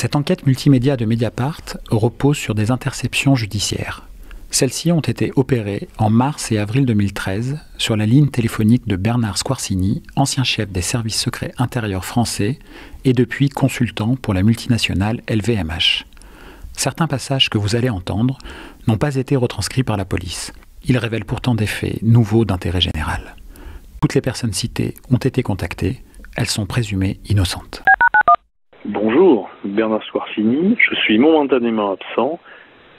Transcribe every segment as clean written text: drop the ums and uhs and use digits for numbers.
Cette enquête multimédia de Mediapart repose sur des interceptions judiciaires. Celles-ci ont été opérées en mars et avril 2013 sur la ligne téléphonique de Bernard Squarcini, ancien chef des services secrets intérieurs français et depuis consultant pour la multinationale LVMH. Certains passages que vous allez entendre n'ont pas été retranscrits par la police. Ils révèlent pourtant des faits nouveaux d'intérêt général. Toutes les personnes citées ont été contactées. Elles sont présumées innocentes. Bonjour, Bernard Squarcini. Je suis momentanément absent.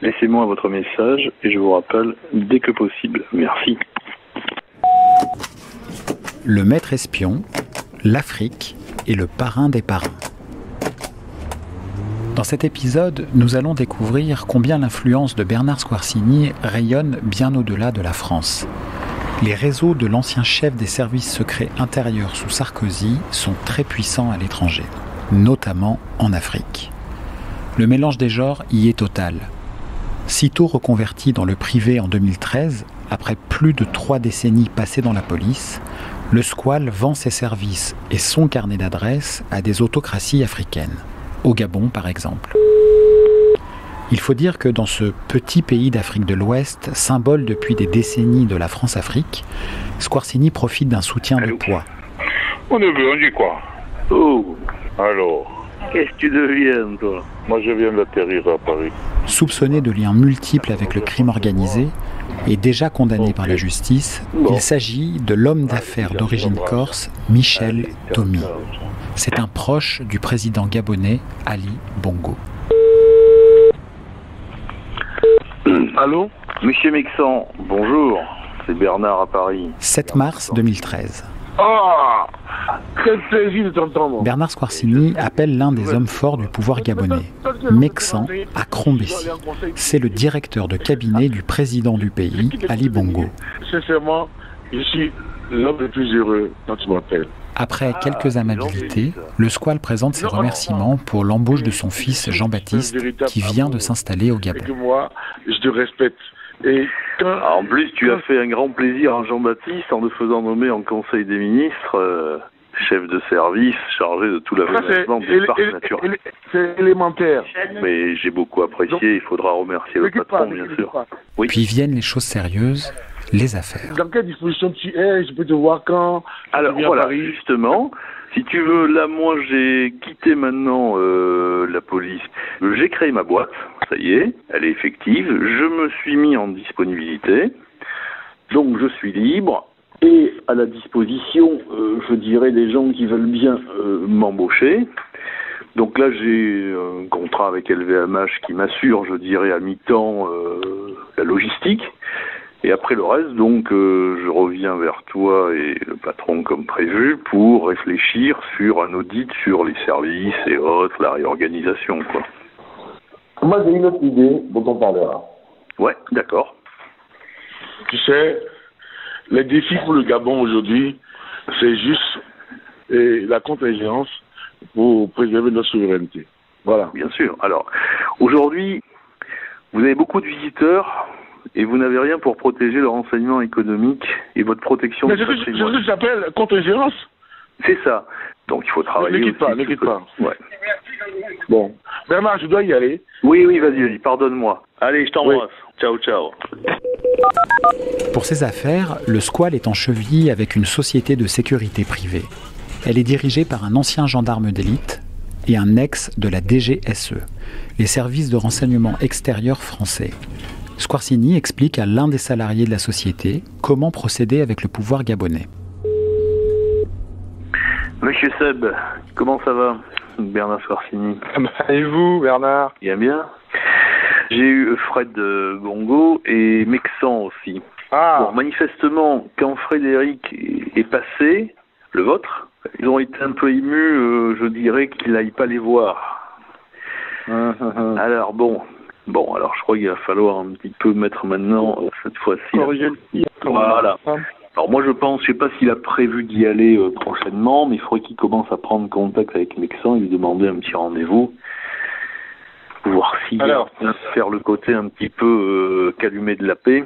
Laissez-moi votre message et je vous rappelle dès que possible. Merci. Le maître espion, l'Afrique et le parrain des parrains. Dans cet épisode, nous allons découvrir combien l'influence de Bernard Squarcini rayonne bien au-delà de la France. Les réseaux de l'ancien chef des services secrets intérieurs sous Sarkozy sont très puissants à l'étranger, notamment en Afrique. Le mélange des genres y est total. Sitôt reconverti dans le privé en 2013, après plus de 3 décennies passées dans la police, le Squal vend ses services et son carnet d'adresses à des autocraties africaines, au Gabon par exemple. Il faut dire que dans ce petit pays d'Afrique de l'Ouest, symbole depuis des décennies de la France-Afrique, Squarcini profite d'un soutien de poids. Mon neveu, on dit quoi? Oh, Alors, qu'est-ce que tu deviens, toi? moi je viens d'atterrir à Paris. Soupçonné de liens multiples avec le crime organisé et déjà condamné par la justice, il s'agit de l'homme d'affaires d'origine corse, Michel Tomi. C'est un proche du président gabonais Ali Bongo. Allô? Monsieur Mexan, bonjour. C'est Bernard à Paris. 7 mars 2013. Ah, quel plaisir de t'entendre. Bernard Squarcini appelle l'un des hommes forts du pouvoir gabonais, Mexan Akrombessi. C'est le directeur de cabinet du président du pays, Ali Bongo. Sincèrement, je suis l'homme le plus heureux quand tu m'appelles. Après quelques amabilités, le Squal présente ses remerciements pour l'embauche de son fils Jean-Baptiste, qui vient de s'installer au Gabon. Et que moi, je te respecte. Et En plus, tu as fait un grand plaisir à Jean-Baptiste en le faisant nommer en Conseil des ministres, chef de service chargé de tout l'aménagement des parcs naturels. c'est élémentaire. Mais j'ai beaucoup apprécié, il faudra remercier le patron, bien sûr. Oui. Puis viennent les choses sérieuses, les affaires. Dans quelle disposition tu es? Je peux te voir quand? Alors tu viens à voilà, Paris. justement, si tu veux, là moi j'ai quitté maintenant la police. J'ai créé ma boîte, ça y est, elle est effective. Je me suis mis en disponibilité, donc je suis libre et à la disposition, je dirais, des gens qui veulent bien m'embaucher. Donc là j'ai un contrat avec LVMH qui m'assure, je dirais, à mi-temps la logistique. Et après le reste, donc, je reviens vers toi et le patron comme prévu pour réfléchir sur un audit sur les services et autres, la réorganisation, quoi. Moi, j'ai une autre idée dont on parlera. Ouais, d'accord. Tu sais, les défis pour le Gabon aujourd'hui, c'est juste la contre-ingérence pour préserver notre souveraineté. Voilà. Bien sûr. Alors, aujourd'hui, vous avez beaucoup de visiteurs et vous n'avez rien pour protéger le renseignement économique et votre protection Mais du c'est ce patrimoine. que j'appelle contre-ingérence. C'est ça. Donc, il faut travailler Ne quitte pas, aussi ne sur quitte ce- pas. Ouais. Bon. Bernard, je dois y aller. Oui, vas-y, pardonne-moi. Allez, je t'embrasse. Ciao, ciao. Pour ses affaires, le Squal est en cheville avec une société de sécurité privée. Elle est dirigée par un ancien gendarme d'élite et un ex de la DGSE, les services de renseignement extérieur français. Squarcini explique à l'un des salariés de la société comment procéder avec le pouvoir gabonais. Monsieur Seb, comment ça va? Bernard Squarcini. Et vous, Bernard? Bien. J'ai eu Fred Bongo et Mexan aussi. Bon, manifestement, quand Frédéric est passé, le vôtre, ils ont été un peu émus, je dirais qu'il n'aille pas les voir. Alors alors je crois qu'il va falloir un petit peu mettre maintenant, cette fois-ci. Corriger le tir. Voilà. Alors moi je pense, je sais pas s'il a prévu d'y aller prochainement, mais il faudrait qu'il commence à prendre contact avec Mexan et lui demander un petit rendez-vous. Voir s'il va faire le côté un petit peu calumet de la paix.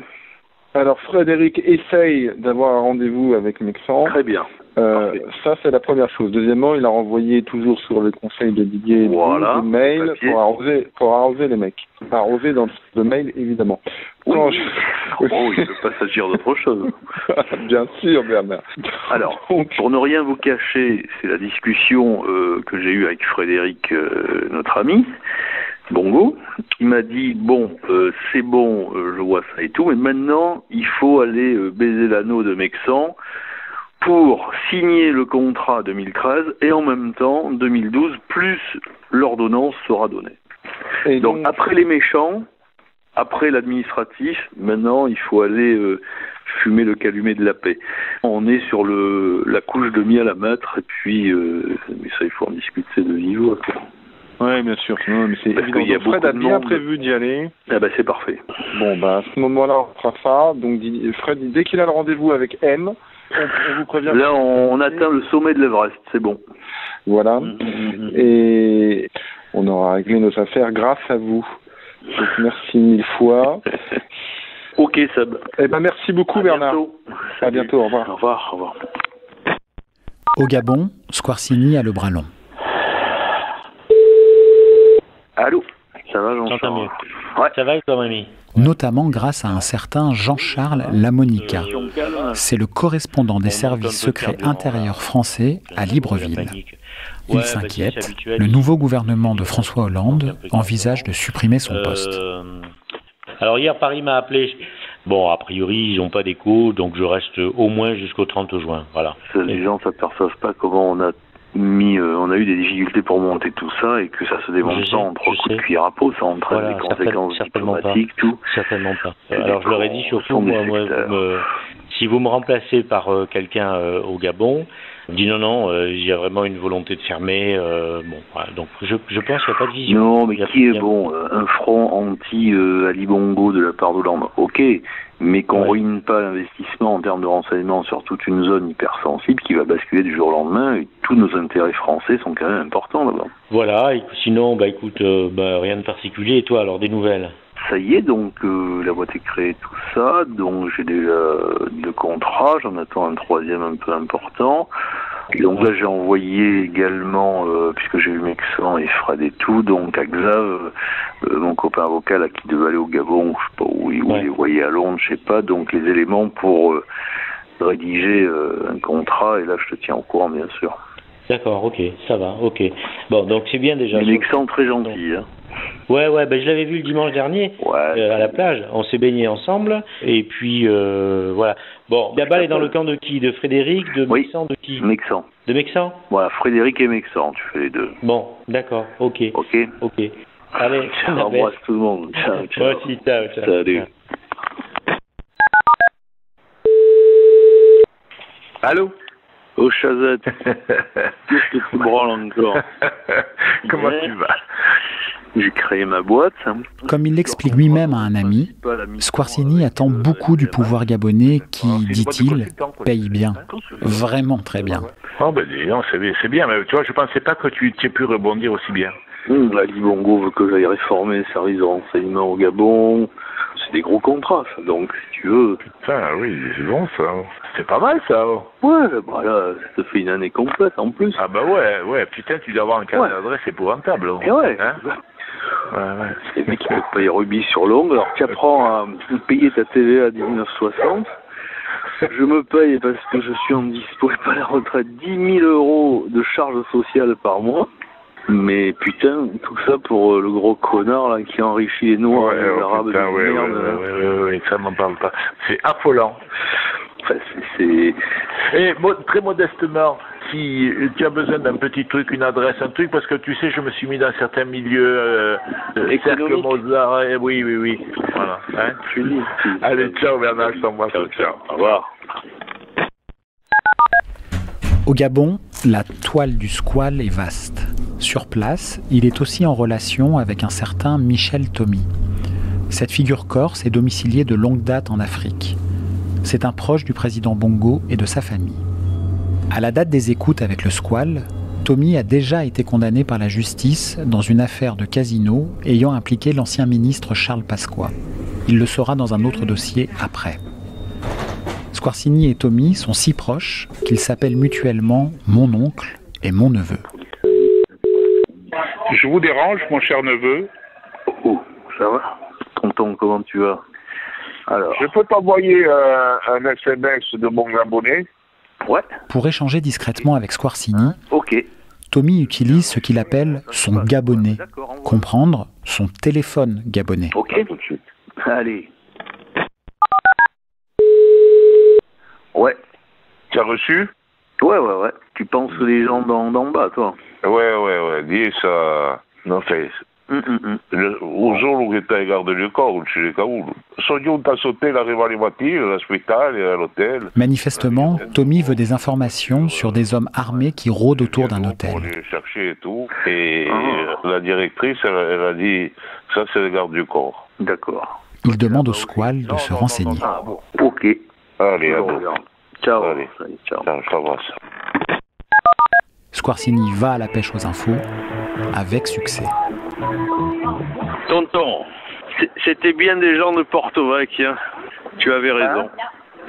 Alors Frédéric essaye d'avoir un rendez-vous avec Mexan. Très bien. Ça, c'est la première chose. Deuxièmement, il a renvoyé toujours sur le conseil de Didier Voilà, des mails papier. pour arroser les mecs. Arroser dans le mail, évidemment. Oui. Non, Oh, il ne peut pas s'agir d'autre chose. Bien sûr, Bernard. Alors, Donc, pour ne rien vous cacher, c'est la discussion que j'ai eue avec Frédéric, notre ami, Bongo. Il m'a dit, c'est bon, je vois ça et tout, mais maintenant, il faut aller baiser l'anneau de Mexan pour signer le contrat 2013 et en même temps, 2012, plus l'ordonnance sera donnée. et Donc, après les méchants, après l'administratif, maintenant, il faut aller fumer le calumet de la paix. On est sur la couche de miel à mettre, et puis, mais ça, il faut en discuter de vive voix, quoi. Oui, bien sûr. Non, mais c'est Parce évident. qu'il y a Donc, Fred beaucoup a de bien monde. prévu d'y aller. Ah ben, c'est parfait. Bon, à ce moment-là, on fera ça. Donc, Fred, dès qu'il a le rendez-vous avec M, on vous prévient. Là, on atteint le sommet de l'Everest, c'est bon. Voilà. Et on aura réglé nos affaires grâce à vous. Donc, merci 1000 fois. Ok, Seb. Eh ben, merci beaucoup, Bernard. Bientôt. À bientôt, au revoir. Au revoir, au revoir. Au Gabon, Squarcini a le bras long. Allô? Ça va, J'entends Jean-Charles? mieux. Ouais. Ça va et toi, mamie? Notamment grâce à un certain Jean-Charles Lamonica. C'est le correspondant des services secrets intérieurs français à Libreville. Il s'inquiète. Le nouveau gouvernement de François Hollande envisage de supprimer son poste. Alors hier, Paris m'a appelé. Bon, a priori, ils n'ont pas d'écho, donc je reste au moins jusqu'au 30 juin. Voilà. Les gens ne s'aperçoivent pas comment on a eu des difficultés pour monter tout ça et que ça se démonte pas en 3 coups de cuillère à peau, ça entraîne Voilà, des conséquences certainement diplomatiques, tout. Certainement pas. Alors je leur ai dit surtout, si vous me remplacez par quelqu'un au Gabon, je dis non, il y a vraiment une volonté de fermer. Voilà, donc je pense qu'il n'y a pas de vision. Non, mais qui est bon? Un front anti-Ali Bongo de la part d'Hollande, ok, mais qu'on ruine pas l'investissement en termes de renseignement sur toute une zone hypersensible qui va basculer du jour au lendemain, et tous nos intérêts français sont quand même importants là-bas. Voilà, et sinon, écoute, rien de particulier. Et toi, alors, des nouvelles? Ça y est, donc la boîte est créée, tout ça, donc j'ai déjà 2 contrats, j'en attends un 3e un peu important. Et donc là j'ai envoyé également, puisque j'ai eu Mexan et Fred et tout, donc à Xav, mon copain avocat là, qui devait aller au Gabon, je sais pas où il est envoyé à Londres, je sais pas, donc les éléments pour rédiger un contrat, et là je te tiens au courant bien sûr. D'accord, ok, ça va, ok. Bon, donc c'est bien déjà. Mais Mexan très gentil, hein. Ouais, je l'avais vu le dimanche dernier à la plage. On s'est baigné ensemble et puis voilà. Bon, la balle est dans le camp de qui? De Frédéric, de Mexan, de qui? Mexan. De Mexan? Voilà, Frédéric et Mexan, tu fais les deux. Bon, d'accord, ok. Allez, embrasse tout le monde. Ciao. Moi aussi, ciao. Salut. Allô? Oh, Chazette. Qu'est-ce que tu branles encore? Comment tu vas? J'ai créé ma boîte. Comme il l'explique lui-même à un ami, Squarcini attend beaucoup du pouvoir gabonais qui, dit-il, paye bien. Vraiment très bien. Oh ben dis donc, c'est bien, mais tu vois, je pensais pas que tu aies pu rebondir aussi bien. Ali Bongo veut que j'aille réformer le service de renseignement au Gabon. C'est des gros contrats, ça, donc, si tu veux. Putain, oui, c'est bon, ça. C'est pas mal, ça. Ouais, là, ça te fait une année complète, en plus. Ah bah ouais, putain, tu dois avoir un carnet d'adresse épouvantable. Et ouais. Hein? Les mecs qui peuvent payer rubis sur l'ongle, alors tu apprends à payer ta TVA à 1960. Je me paye parce que je suis en dispo et pas à la retraite 10 000 euros de charges sociales par mois. Mais putain, tout ça pour le gros connard là qui enrichit les Noirs et les Arabes de merde. Ouais, ça m'en parle pas. C'est affolant. Enfin, c'est... Et très modestement, si tu as besoin d'un petit truc, une adresse, un truc, parce que tu sais, je me suis mis dans certains milieux cercle Mozart, oui. Voilà. Hein? Allez, ciao Bernard, je t'embrasse. Ciao. Au revoir. Au Gabon, la toile du squal est vaste. Sur place, il est aussi en relation avec un certain Michel Thomy. Cette figure corse est domiciliée de longue date en Afrique. C'est un proche du président Bongo et de sa famille. À la date des écoutes avec le squal, Thomy a déjà été condamné par la justice dans une affaire de casino ayant impliqué l'ancien ministre Charles Pasqua. Il le sera dans un autre dossier après. Squarcini et Tommy sont si proches qu'ils s'appellent mutuellement mon oncle et mon neveu. Je vous dérange, mon cher neveu? Oh, ça va? Tonton, comment tu vas? Alors. Je peux t'envoyer un SMS de mon abonné? Ouais. Pour échanger discrètement avec Squarcini, ok. Tommy utilise ce qu'il appelle son gabonais, comprendre son téléphone gabonais. Ok, tout de suite. Allez. Ouais. Tu as reçu? Ouais. Tu penses les gens d'en bas, toi? Ouais. Dis ça. Non, fait. Un giorno che stai a del corpo, ci cavolo. Sono giunto a hotel, arriva alle mattine, all'ospedale, à l'hôtel. Manifestement, Tommy veut des informations sur des hommes armés qui rôdent autour d'un hôtel. On les chercher et tout. Et la directrice, elle a dit, ça c'est le garde du corps. D'accord. Il demande au squal de se renseigner. Ah bon. Ok. Allez, à deux. Ciao. Allez. Ciao. Je t'embrasse. Squarcini va à la pêche aux infos, avec succès. Tonton, c'était bien des gens de Porto-Vecchio, hein. Tu avais raison.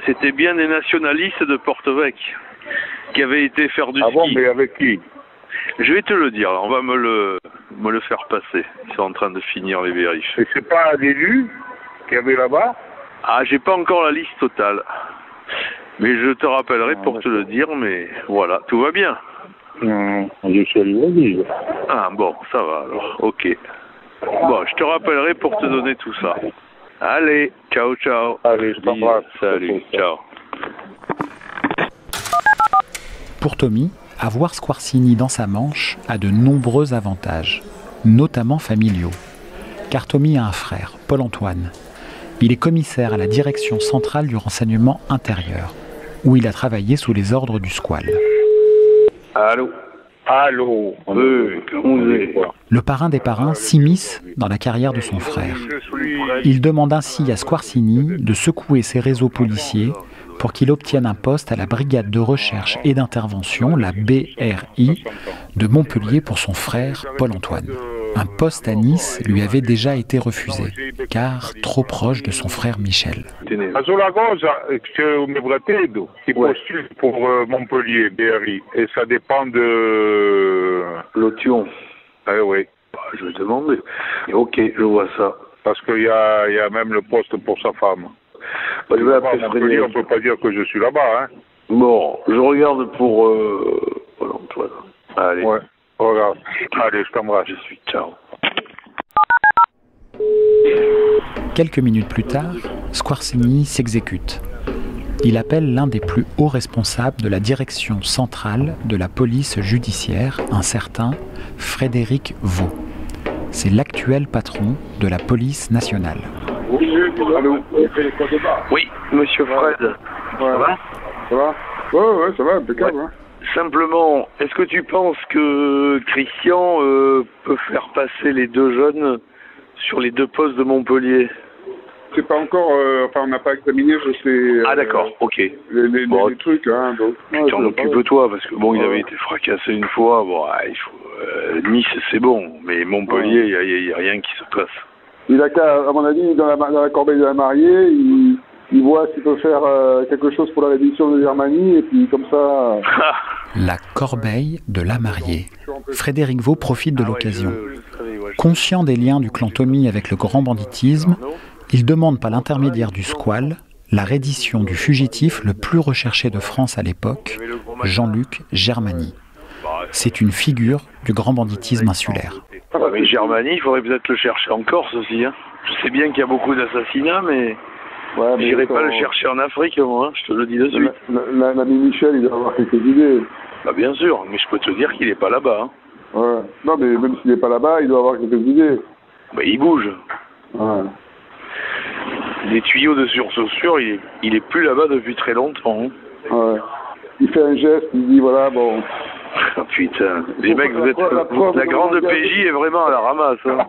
C'était bien des nationalistes de Porto-Vecchio qui avaient été faire du ski. Ah bon, mais avec qui? Je vais te le dire, on va me le faire passer. Ils sont en train de finir les vérifs. Et c'est pas un élu qui avait là-bas? Ah, j'ai pas encore la liste totale. Mais je te rappellerai pour te le dire, mais voilà, tout va bien. Je suis allé. Ah bon, ça va alors, ok. Bon, je te rappellerai pour te donner tout ça. Allez, ciao. Allez, je t'embrasse. Salut, ciao. Pour Tommy, avoir Squarcini dans sa manche a de nombreux avantages, notamment familiaux. Car Tommy a un frère, Paul-Antoine. Il est commissaire à la direction centrale du renseignement intérieur, où il a travaillé sous les ordres du squal. Allô. Comment vous allez? Le parrain des parrains s'immisce dans la carrière de son frère. Il demande ainsi à Squarcini de secouer ses réseaux policiers pour qu'il obtienne un poste à la brigade de recherche et d'intervention, la BRI, de Montpellier pour son frère Paul-Antoine. Un poste à Nice lui avait déjà été refusé, car trop proche de son frère Michel. La sola cosa che mio fratello si postule pour Montpellier, BRI, et ça dépend de Lotion. Ah oui. Je vais demander. Ok, je vois ça. Parce qu'il y a même le poste pour sa femme. Je vais appeler Montpellier, on peut pas dire que je suis là-bas, hein. Bon, je regarde pour Paul-Antoine. Allez. Ouais. Regarde. Allez, je t'embrasse. Je suis ciao. Quelques minutes plus tard, Squarcini s'exécute. Il appelle l'un des plus hauts responsables de la direction centrale de la police judiciaire, un certain Frédéric Vaux. C'est l'actuel patron de la police nationale. Oui, monsieur Fred. Ça va? Ça va? Ouais, ça va, impeccable. Hein. Simplement, est-ce que tu penses que Christian peut faire passer les deux jeunes sur les deux postes de Montpellier? C'est pas encore, on n'a pas examiné, je sais. Ah d'accord, ok. Les trucs, hein. Donc, tu t'en occupes-toi, parce que bon, il avait été fracassé une fois. Bon, il faut, Nice, c'est bon, mais Montpellier, il y a rien qui se passe. Il a qu'à, à mon avis, dans la corbeille de la mariée, il voit s'il peut faire quelque chose pour la réduction de Germanie, et puis comme ça... La corbeille de la mariée. Frédéric Vaux profite de l'occasion. Conscient des liens du clan Tommy avec le grand banditisme, il demande par l'intermédiaire du squal la reddition du fugitif le plus recherché de France à l'époque, Jean-Luc Germany. C'est une figure du grand banditisme insulaire. Mais Germany, il faudrait peut-être le chercher en Corse aussi. Hein. Je sais bien qu'il y a beaucoup d'assassinats, mais j'irai pas le chercher en Afrique, moi, hein, je te le dis de suite. L'ami Michel, il doit avoir quelques idées. Bah bien sûr, mais je peux te dire qu'il est pas là-bas. Hein. Ouais. Non, mais même s'il n'est pas là-bas, il doit avoir quelques idées. Bah il bouge. Ouais. Les tuyaux de surchaussure, il est plus là-bas depuis très longtemps. Hein. Ouais. Il fait un geste, il dit voilà, bon... Oh, putain, les mecs, vous êtes... La grande PJ est vraiment à la ramasse. Hein.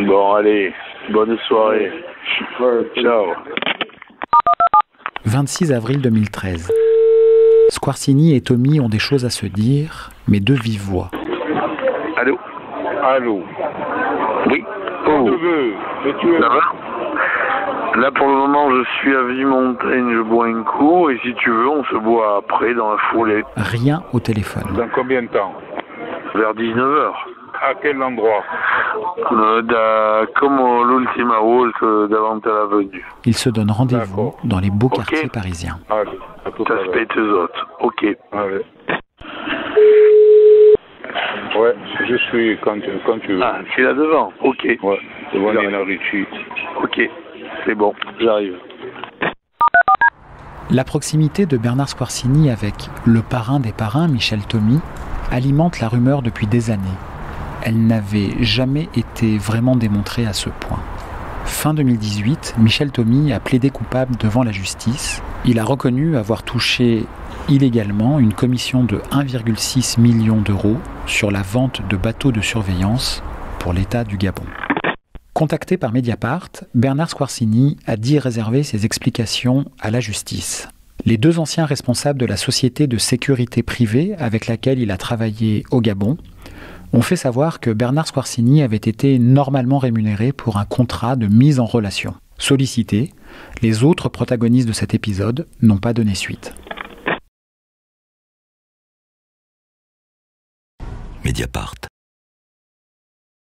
Bon, allez, bonne soirée. Ouais, ciao. 26 avril 2013. Squarcini et Tommy ont des choses à se dire, mais de vive voix. Allô? Allô? Oui? Oh. Mais tu es... Ça va? Là, pour le moment, je suis à Vimontaigne, je bois un coup, et si tu veux, on se boit après, dans la foulée. Rien au téléphone. Dans combien de temps? Vers 19h. À quel endroit? Comme l'Ultima Walk, d'avant à l'avenue. Il se donne rendez-vous dans les beaux quartiers parisiens. Allez, à tout à Ça se paye tes autres. Ok. Allez. Ouais, je suis quand tu veux. Ah, c'est là devant. Ok. Ouais, devant Nina Ricci. Ok, c'est bon, j'arrive. La proximité de Bernard Squarcini avec le parrain des parrains, Michel Thomy, alimente la rumeur depuis des années. Elle n'avait jamais été vraiment démontrée à ce point. Fin 2018, Michel Thomy a plaidé coupable devant la justice. Il a reconnu avoir touché illégalement une commission de 1,6 million d'euros sur la vente de bateaux de surveillance pour l'État du Gabon. Contacté par Mediapart, Bernard Squarcini a dit réserver ses explications à la justice. Les deux anciens responsables de la société de sécurité privée avec laquelle il a travaillé au Gabon ont fait savoir que Bernard Squarcini avait été normalement rémunéré pour un contrat de mise en relation. Sollicités, les autres protagonistes de cet épisode n'ont pas donné suite. Mediapart.